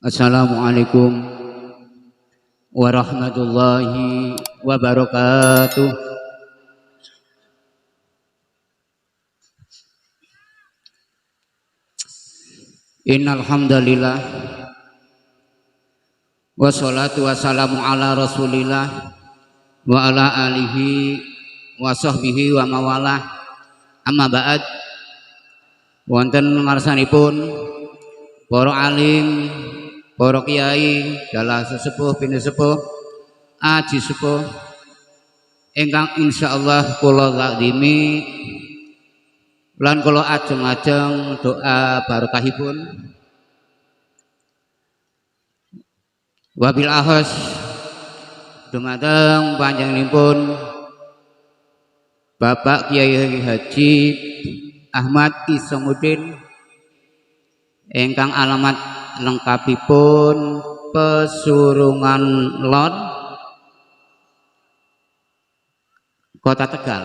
Assalamualaikum warahmatullahi wabarakatuh. Innal hamdalillah wassalatu wassalamu ala Rasulillah wa ala alihi wa sahbihi wa mawalah. Amma ba'd. Wonten ngarsanipun para alim, para kiai, dalah sesepuh bini sepuh, aji sepuh ingkang insyaallah kula takdimi lan kula ajeng-ajeng doa barokahipun. Wabil ahos dumateng panjenenganipun Bapak Kiai Haji Ahmad Isamuddin ingkang alamat lengkapipun Pesurungan Lor, Kota Tegal,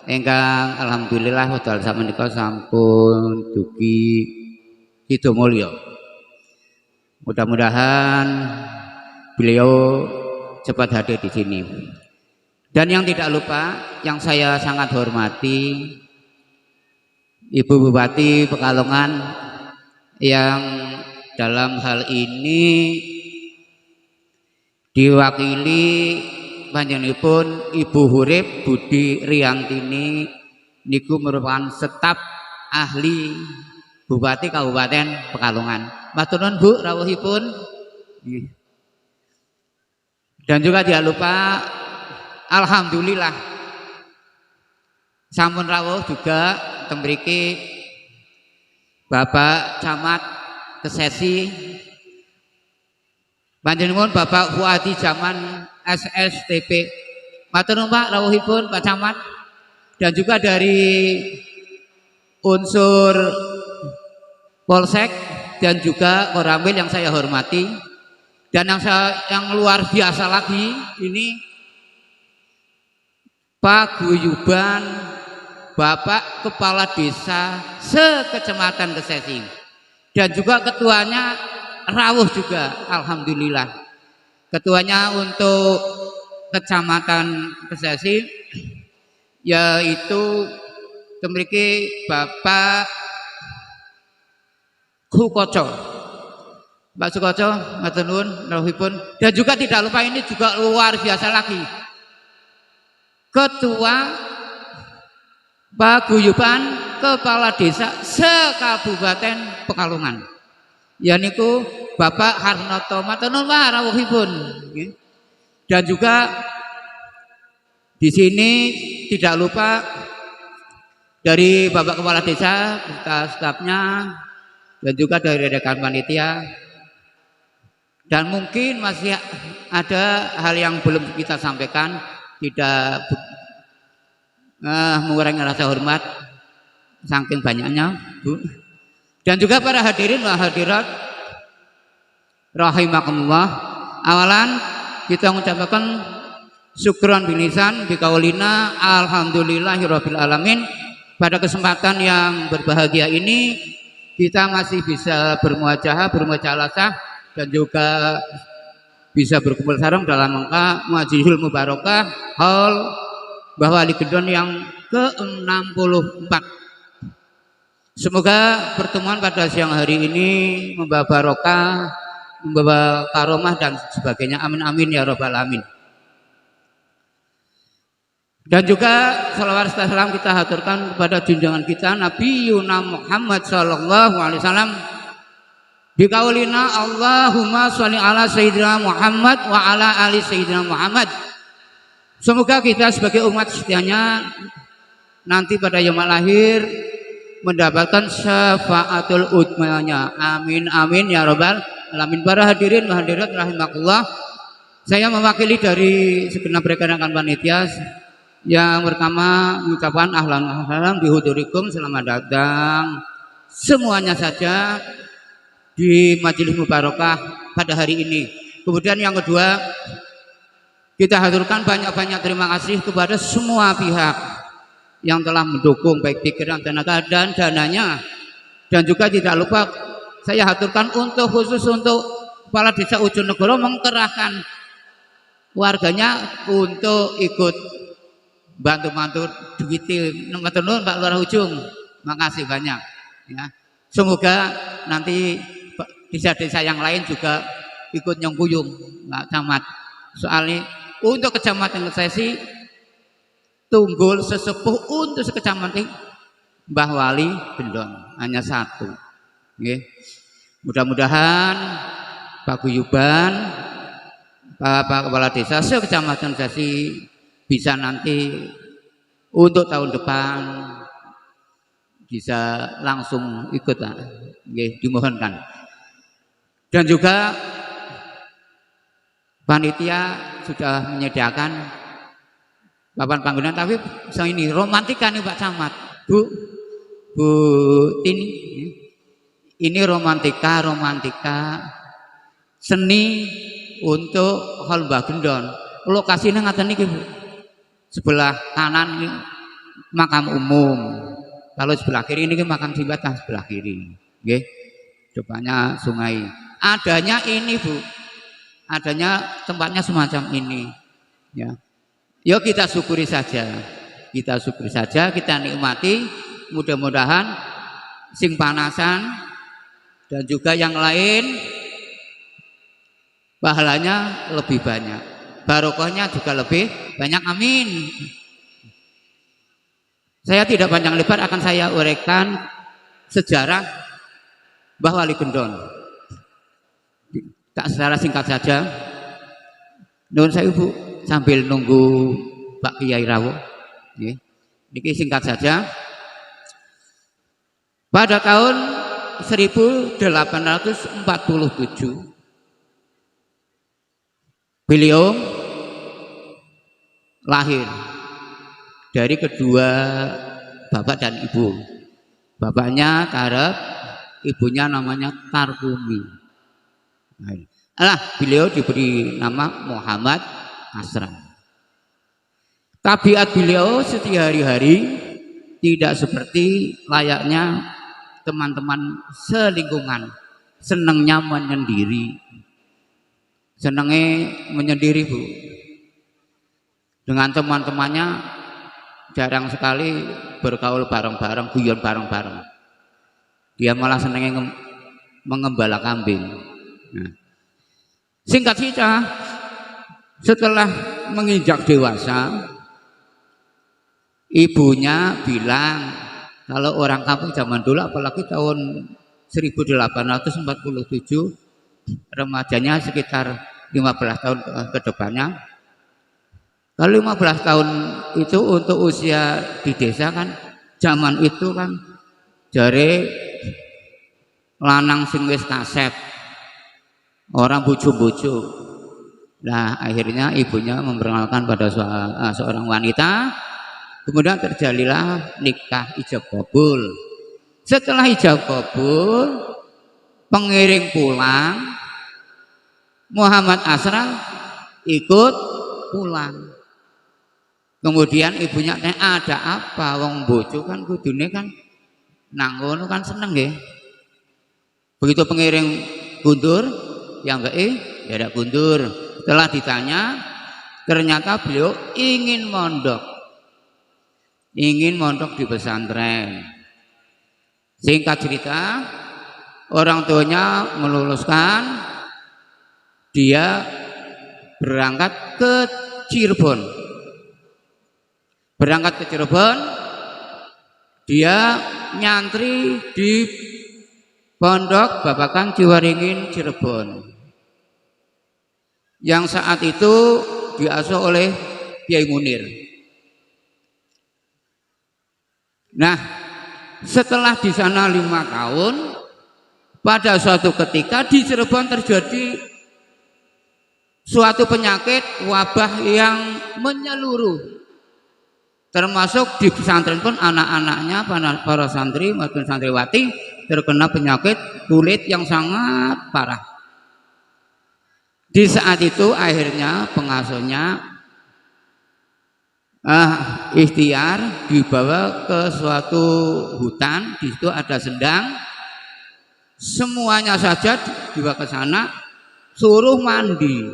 ingkang alhamdulillah wedal samenika sampun dugi Sidomulyo. Mudah-mudahan beliau cepat hadir di sini. Dan yang tidak lupa, yang saya sangat hormati, Ibu Bupati Pekalongan yang dalam hal ini diwakili panjenenganipun Ibu Hurip Budi Riyantini niku merupakan staf ahli Bupati Kabupaten Pekalongan. Matur nuwun Bu rawuhipun. Dan juga tidak lupa alhamdulillah sampun rawuh juga tembriki Bapak Camat Kesesi, panjenengan Bapak Fuadi Zaman SSTP. Matur nuwun Pak rawuhipun Pak Camat. Dan juga dari unsur Polsek dan juga Koramil yang saya hormati. Dan yang luar biasa lagi ini paguyuban Bapak Kepala Desa sekecamatan Kesesi, dan juga ketuanya rawuh juga alhamdulillah. Ketuanya untuk kecamatan Kesesi yaitu memiliki Bapak Sukoco, Pak Sukoco, matur nuwun rawuhipun. Dan juga tidak lupa ini juga luar biasa lagi, Ketua Paguyuban Kepala Desa se-Kabupaten Pekalongan, yaitu Bapak Harnoto. Matur nuwun Pak rawuhipun. Dan juga di sini tidak lupa dari Bapak Kepala Desa serta stafnya, dan juga dari rekan panitia. Dan mungkin masih ada hal yang belum kita sampaikan, tidak mengurangi rasa hormat saking banyaknya Bu. Dan juga para hadirin wa hadirat rahimakumullah. Awalan kita mengucapkan syukran binisan bikaulina alhamdulillahirabbil alamin. Pada kesempatan yang berbahagia ini kita masih bisa bermuajalah dan juga bisa berkumpul sareng dalam rangka Majlisul Mubarakah Haul Mbah Wali Gendon yang ke-64. Semoga pertemuan pada siang hari ini membawa barokah, membawa karomah dan sebagainya. Amin amin ya rabbal alamin. Dan juga salawat serta salam kita haturkan kepada junjungan kita Nabi Yuna Muhammad sallallahu alaihi wasallam. Bikaulina Allahumma sholli ala sayyidina Muhammad wa ala ali sayyidina Muhammad. Semoga kita sebagai umat setianya nanti pada yaumul akhir mendapatkan syafaatul udmanya. Amin amin ya rabbal alamin. Para hadirin wa hadirat rahimakumullah. Saya mewakili dari segenap rekan-rekan panitia yang pertama mengucapkan ahlan wa sahlan bihudurikum, selamat datang semuanya saja di Majelis Mubarakah pada hari ini. Kemudian yang kedua, kita haturkan banyak-banyak terima kasih kepada semua pihak yang telah mendukung baik pikiran, tenaga dan dananya. Dan juga tidak lupa saya haturkan khusus untuk kepala desa Ujonegoro mengkerahkan warganya untuk ikut bantu-bantu duiti. Matur nuwun Pak Lurah Ujung. Makasih banyak ya. Semoga nanti desa-desa yang lain juga ikut nyongkuyung Pak Camat. Soalnya untuk kecamatan Sesi tunggul sesepuh untuk sekecamatan Mbah Wali Gendon hanya satu. Nggih. Mudah-mudahan Pak Guyuban, Pak Kepala Desa sekecamatan Sesi bisa nanti untuk tahun depan bisa langsung ikut, nggih, dimohonkan. Dan juga panitia sudah menyediakan papan panggungan, tapi ini romantika nih Pak Camat, Bu Tini, ini romantika seni untuk Hall Mbah Gendon. Lokasinya ngaten niki Bu, sebelah kanan ini makam umum, kalau sebelah kiri ini makam jabatan sebelah kiri, nggih. Depannya sungai. Adanya ini Bu, adanya tempatnya semacam ini ya. Yuk kita syukuri saja, kita nikmati. Mudah-mudahan sing panasan dan juga yang lain pahalanya lebih banyak, barokahnya juga lebih banyak, amin. Saya tidak panjang lebar, akan saya uraikan sejarah Mbah Wali Gendon. Tak secara singkat saja. Nuwun saya Bu, sambil nunggu Pak Kiai Rawuh. Niki singkat saja. Pada tahun 1847 beliau lahir dari kedua bapak dan ibu. Bapaknya Tarep, ibunya namanya Tarkumi. Beliau diberi nama Muhammad Asram. Tabiat beliau setiap hari tidak seperti layaknya teman-teman selingkungan, senangnya menyendiri. Senangnya menyendiri Bu. Dengan teman-temannya jarang sekali bergaul bareng-bareng, guyon bareng-bareng. Dia malah senangnya mengembala kambing. Nah, singkat cerita, setelah menginjak dewasa, ibunya bilang kalau orang kampung zaman dulu, apalagi tahun 1847, remajanya sekitar 15 tahun ke depannya. Kalau 15 tahun itu untuk usia di desa kan, zaman itu kan jare lanang sing wis kasep, orang bujuk-bujuk. Nah, akhirnya ibunya memperkenalkan pada seorang wanita. Kemudian terjadilah nikah ijab kabul. Setelah ijab kabul, pengiring pulang, Muhammad Asram ikut pulang. Kemudian ibunya tanya, ada apa? Wong bojo kan kudune kan nang ngono kan seneng nggih. Begitu pengiring kundur, yang ya ada kundur. Setelah ditanya, ternyata beliau ingin mondok di pesantren. Singkat cerita, orang tuanya meluluskan, dia berangkat ke Cirebon. Dia nyantri di Pondok Babakan Ciwaringin Cirebon, yang saat itu diasuh oleh Kiai Munir. Nah, setelah di sana 5 tahun, pada suatu ketika di Cirebon terjadi suatu penyakit wabah yang menyeluruh, termasuk di pesantren pun anak-anaknya, para santri maupun santriwati terkena penyakit kulit yang sangat parah. Di saat itu akhirnya pengasuhnya ikhtiar dibawa ke suatu hutan. Di situ ada sendang, semuanya saja dibawa ke sana suruh mandi.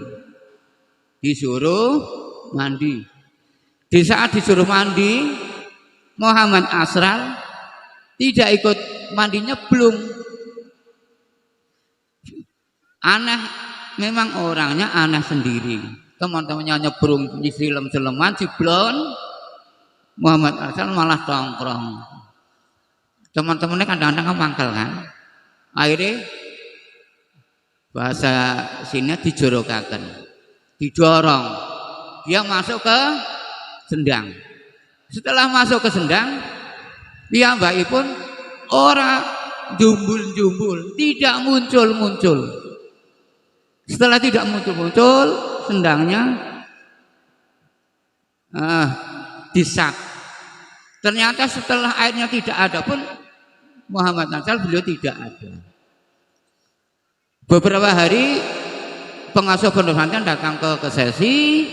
Disuruh mandi. Di saat disuruh mandi, Muhammad Asral tidak ikut mandi nyemplung. Aneh, memang orangnya aneh sendiri. Teman-temannya nyemplung di film-filman, ciblon, Muhammad Asral malah tongkrong. Teman-temannya kadang-kadang mangkel kan. Akhirnya bahasa sini dijorokaken, didorong. Dia masuk ke sendang. Setelah masuk ke sendang, piyambakipun ora jumbul-jumbul, tidak muncul-muncul. Setelah tidak muncul-muncul, sendangnya disak. Ternyata setelah airnya tidak ada pun Muhammad Asral beliau tidak ada. Beberapa hari pengasuh pondok pesantren datang ke sesi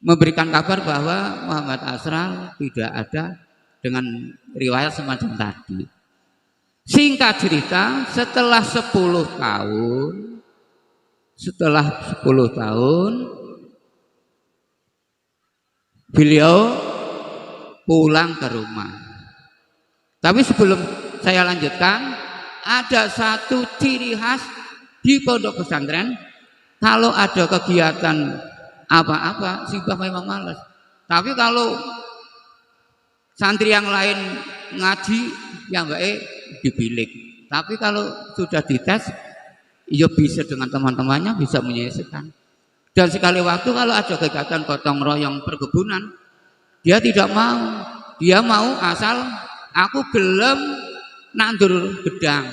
memberikan kabar bahwa Muhammad Asral tidak ada dengan riwayat semacam tadi. Singkat cerita, setelah 10 tahun beliau pulang ke rumah. Tapi sebelum saya lanjutkan, ada satu ciri khas di pondok pesantren. Kalau ada kegiatan apa-apa, Sibah memang malas. Tapi kalau santri yang lain ngaji, ya di bilik. Tapi kalau sudah dites, ya bisa dengan teman-temannya bisa menyelesaikan. Dan sekali waktu kalau ada kegiatan gotong royong perkebunan, dia tidak mau. Dia mau asal aku gelem nandur gedang.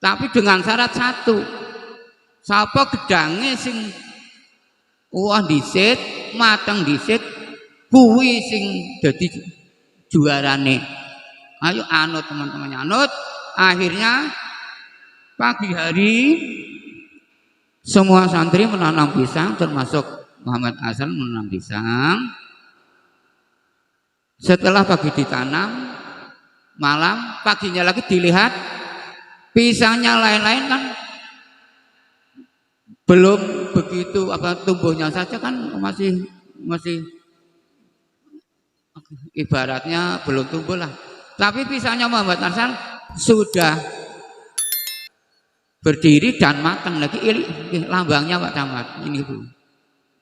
Tapi dengan syarat satu. Sapa gedange sing dhisik, mateng dhisik, kuwi sing dadi juarane. Ayo anut teman-temannya, anut. Akhirnya pagi hari semua santri menanam pisang, termasuk Muhammad Asral menanam pisang. Setelah pagi ditanam, malam paginya lagi dilihat pisangnya lain-lain kan belum begitu tumbuhnya saja kan masih ibaratnya belum tumbuh lah. Tapi pisangnya Muhammad Asral sudah berdiri dan matang lagi. Lambangnya Pak Camat ini Bu,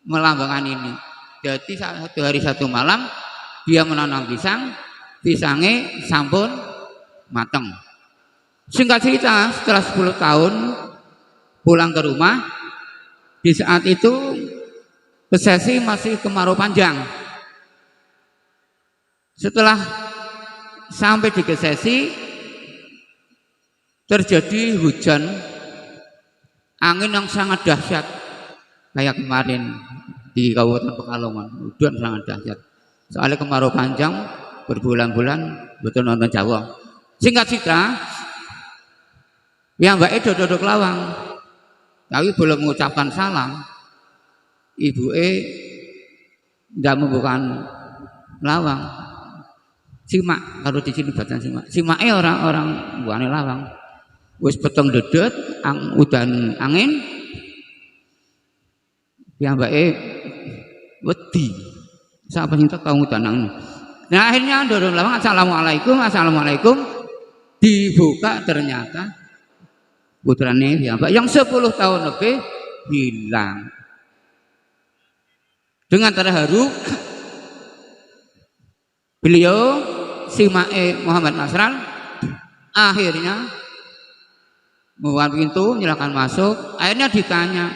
melambangkan ini. Jadi satu hari satu malam dia menanam pisang, pisangnya sampun matang. Singkat cerita, setelah 10 tahun pulang ke rumah, di saat itu Kesesi masih kemarau panjang. Setelah sampai di Kesesi, terjadi hujan angin yang sangat dahsyat kayak kemarin di Kabupaten Pekalongan. Hujan sangat dahsyat. Soalnya kemarau panjang berbulan-bulan, betul nonton Jawa. Singkat cerita, ya Mbak dodok lawang, tapi belum mengucapkan salam. Ibu tidak membukakan lawang. Simak, kalau di sini bacaan simak. Simaknya orang-orang buane lawang. Wis peteng dedet, udan angin. Ya Mbak wedi. Siapa yang tahu tanang. Nah akhirnya dorong lawang, assalamualaikum, assalamualaikum. Dibuka ternyata putrane piyambak yang 10 tahun lebih hilang. Dengan terharu beliau Simae Muhammad Asral akhirnya membuka pintu, silakan masuk. Akhirnya ditanya,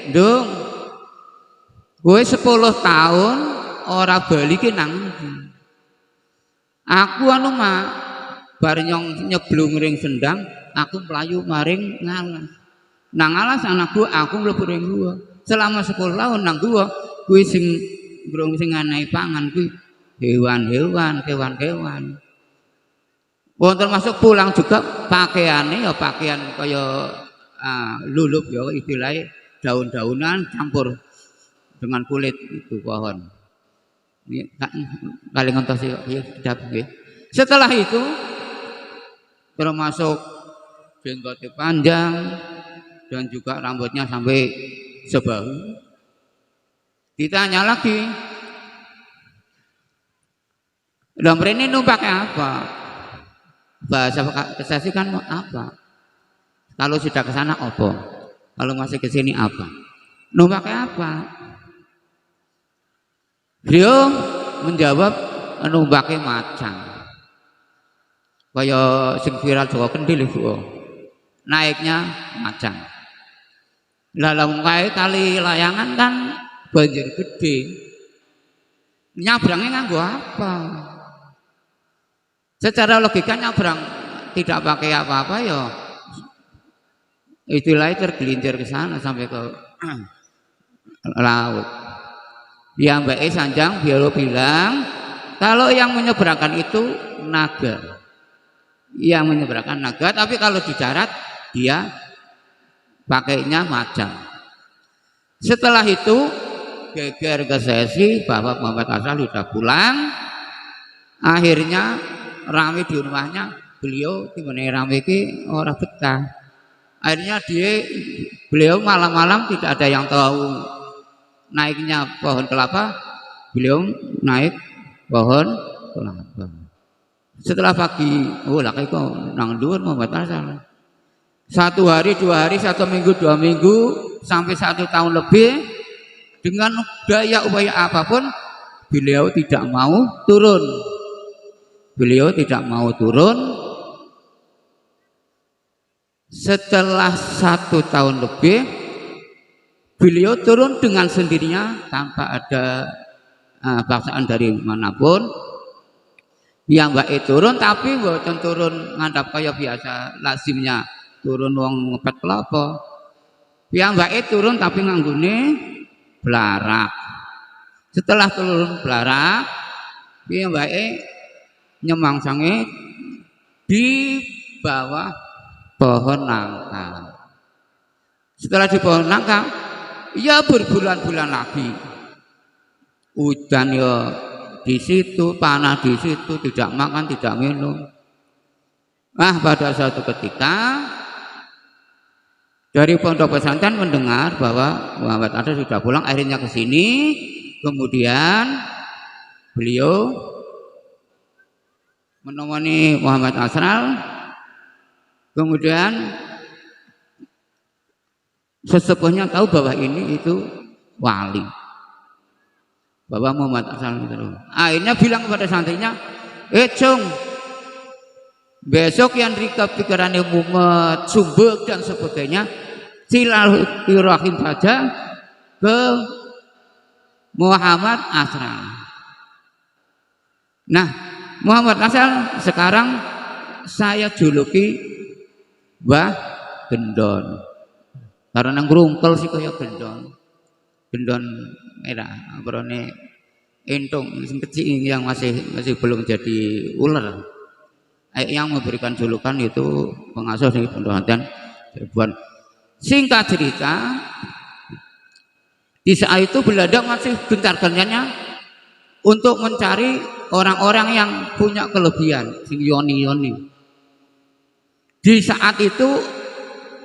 Dong, gue 10 tahun ora bali ki nang ndi? Aku bareng nyeblung ring sendang, aku melayu maring ngalas. Nang alas anakku aku mlebu ring gua. Selama 10 tahun nang gua, kuwi sing grung sing nganehi pangan kuwi hewan-hewan, kewan-kewan. Termasuk pulang juga pakaiannya ya pakaian kaya lulup ya istilahnya daun-daunan campur dengan kulit itu pohon. Ini kali ngontos ya. Setelah itu termasuk jenggotnya panjang dan juga rambutnya sampai sebahu. Ditanya lagi, "Lah mrene numpake apa?" Bahasa kesasi kan apa? Kalau sudah ke sana apa? Kalau masih ke sini apa? Numpake apa? Beliau menjawab, numpake macan. Kaya sing viral Jawa Kendhil iku. Naiknya macan. Lah lamun kae kali layangan kan banjir gede. Nyabrangnya nganggo apa? Secara logika nyabrang tidak pakai apa-apa ya. Itulah tergelincir ke sana sampai ke laut. Ya Mbak Sanjang Biolo bilang kalau yang menyeberangkan itu naga. Yang menyeberangkan naga, tapi kalau di darat dia pakainya macan. Setelah itu geger ke sesi bahwa Muhammad Asal sudah pulang. Akhirnya rame di rumahnya beliau dimana rame ki orang betah. Akhirnya beliau malam-malam tidak ada yang tahu naiknya pohon kelapa, beliau naik pohon kelapa. Setelah pagi, oh lah kok nang dhuwur Muhammad Asal. 1 hari, 2 hari, 1 minggu, 2 minggu, sampai 1 tahun lebih, dengan daya upaya apapun, beliau tidak mau turun. Beliau tidak mau turun. Setelah 1 tahun lebih, beliau turun dengan sendirinya tanpa ada paksaan dari manapun. Ya Mbak turun, tapi mboten turun ngadap kaya biasa lazimnya turun wong ngepet kelapa. Ya Mbak turun tapi nganggone blarak. Setelah turun blarak, ya Mbak nyemangsange di bawah pohon nangka. Setelah di pohon nangka, ya berbulan-bulan lagi. Hujan ya di situ, panas di situ, tidak makan, tidak minum. Pada suatu ketika dari pondok pesantren mendengar bahwa Muhammad Asal sudah pulang, akhirnya ke sini. Kemudian beliau menemani Muhammad Asal. Kemudian sesepuhnya tahu bahwa ini itu wali, bahwa Muhammad Asal itu. Akhirnya bilang kepada santrinya, Cung, besok yang rikap pikirannya mumet, sumbek dan sebagainya, silaturahim saja ke Muhammad Asal. Nah, Muhammad Asal sekarang saya juluki Mbah Gendon, karena ngrungkel sih kaya gendon. Gendon merah, abrone entung kecil yang masih belum jadi ular. Yang memberikan julukan itu pengasuh dari pondok pesantren Cirebon. Singkat cerita, di saat itu Belanda masih gencar-gencarnya untuk mencari orang-orang yang punya kelebihan, sing yoni-yoni. Di saat itu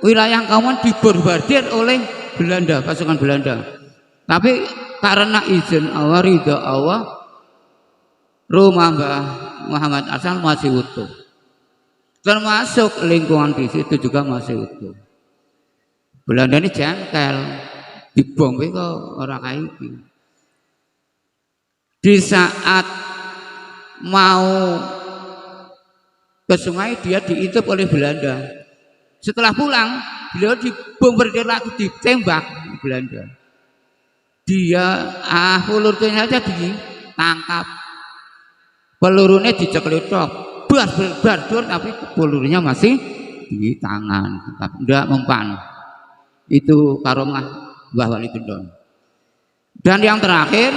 wilayah Kauman dibombardir oleh Belanda, pasukan Belanda. Tapi karena izin Allah, ridha Allah, rumah Mbah Muhammad Asal masih utuh. Termasuk lingkungan di situ juga masih utuh. Belanda ini jengkel, dibom kok orang kaiki. Di saat mau ke sungai dia diintip oleh Belanda. Setelah pulang, beliau dibombardir lagi, ditembak Belanda. Dia pelurnya aja ditangkap, pelurunya dicekletok, berdor, tapi pelurunya masih di tangan, tidak mempan. Itu karomah Mbah Wali Gendon. Dan yang terakhir,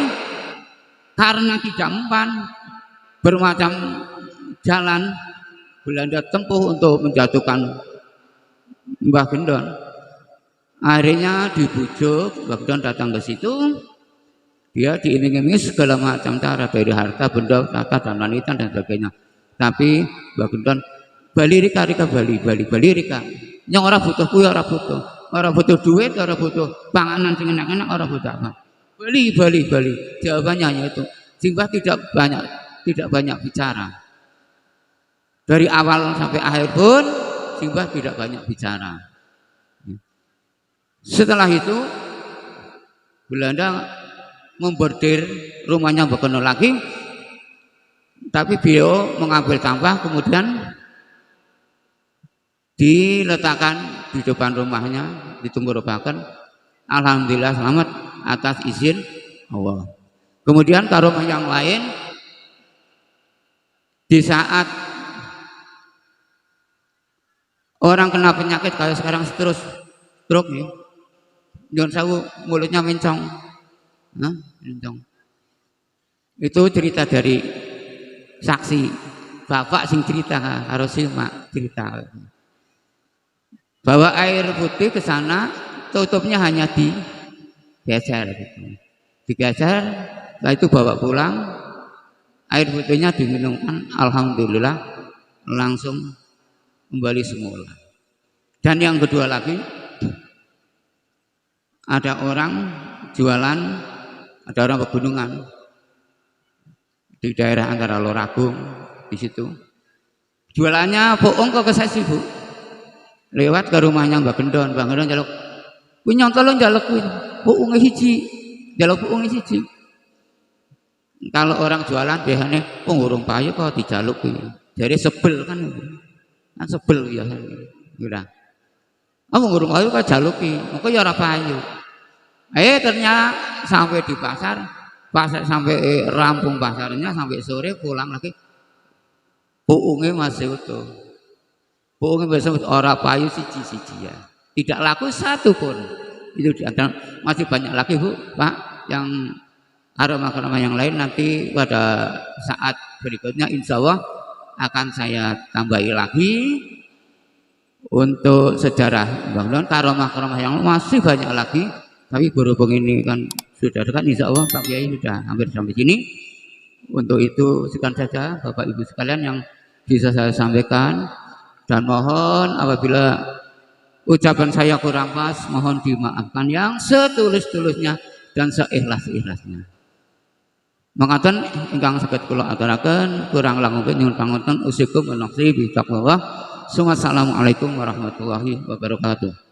karena tidak mempan, bermacam jalan Belanda tempuh untuk menjatuhkan Mbah Gendon. Akhirnya dibujuk, Mbah Gendon datang ke situ. Dia diiming-imingi segala macam cara, dari harta, benda, tata, dan wanita dan sebagainya. Tapi Mbah Gendon Bali rika rika Bali rika. Yang ora butuh kuwi ora butuh duit, ora butuh panganan sing enak-enak, ora butuh apa. Bali. Jawabannya yaitu Simbah tidak banyak bicara. Dari awal sampai akhir pun Simbah tidak banyak bicara. Setelah itu Belanda membordir rumahnya Mbah Kono lagi, tapi beliau mengambil tambah kemudian diletakkan di depan rumahnya, ditunggu-tunggukan. Alhamdulillah selamat atas izin Allah. Kemudian ke rumah yang lain, di saat orang kena penyakit kayak sekarang stroke nih, jangan sawu mulutnya mencong, mencong. Itu cerita dari saksi bapak sing cerita harus simak cerita bahwa air putih ke sana tutupnya hanya digeser gitu. Digeser, setelah itu bawa pulang, air putihnya diminumkan, alhamdulillah langsung kembali semula. Dan yang kedua lagi, ada orang jualan, ada orang pegunungan di daerah antara Loragung di situ. Jualannya bohong kok kesasi Bu. Lewat ke rumahnya Mbak Gendon jaluk, punya tolong jaluk bohongnya hiji. Jaluk buung siji. Kalau orang jualan biasanya urung payu kok dijaluk iki. Jadi sebel kan. Kan sebel ya. Udah. Urung payu kok jaluki. Moko ya ora payu. Ternyata sampai di pasar sampai rampung pasarnya sampai sore pulang lagi. Buungnya masih utuh. Buungnya masih utuh, ora payu siji-siji ya. Tidak laku satu pun. Itu masih banyak lagi Bu, Pak, yang aroma-aroma yang lain nanti pada saat berikutnya insya Allah akan saya tambahi lagi untuk sejarah bangunan aroma-aroma yang masih banyak lagi, tapi berhubung ini kan sudah dekat insya Allah Pak Kiai sudah hampir sampai sini. Untuk itu sekian saja Bapak Ibu sekalian yang bisa saya sampaikan, dan mohon apabila ucapan saya kurang pas, mohon dimaafkan yang setulus-tulusnya dan seikhlas-ikhlasnya. Mangkaten ingkang saged kula aturaken, kurang langkung nyuwun pangapunten, usikum wa nafsi bi taqwa. Assalamualaikum warahmatullahi wabarakatuh.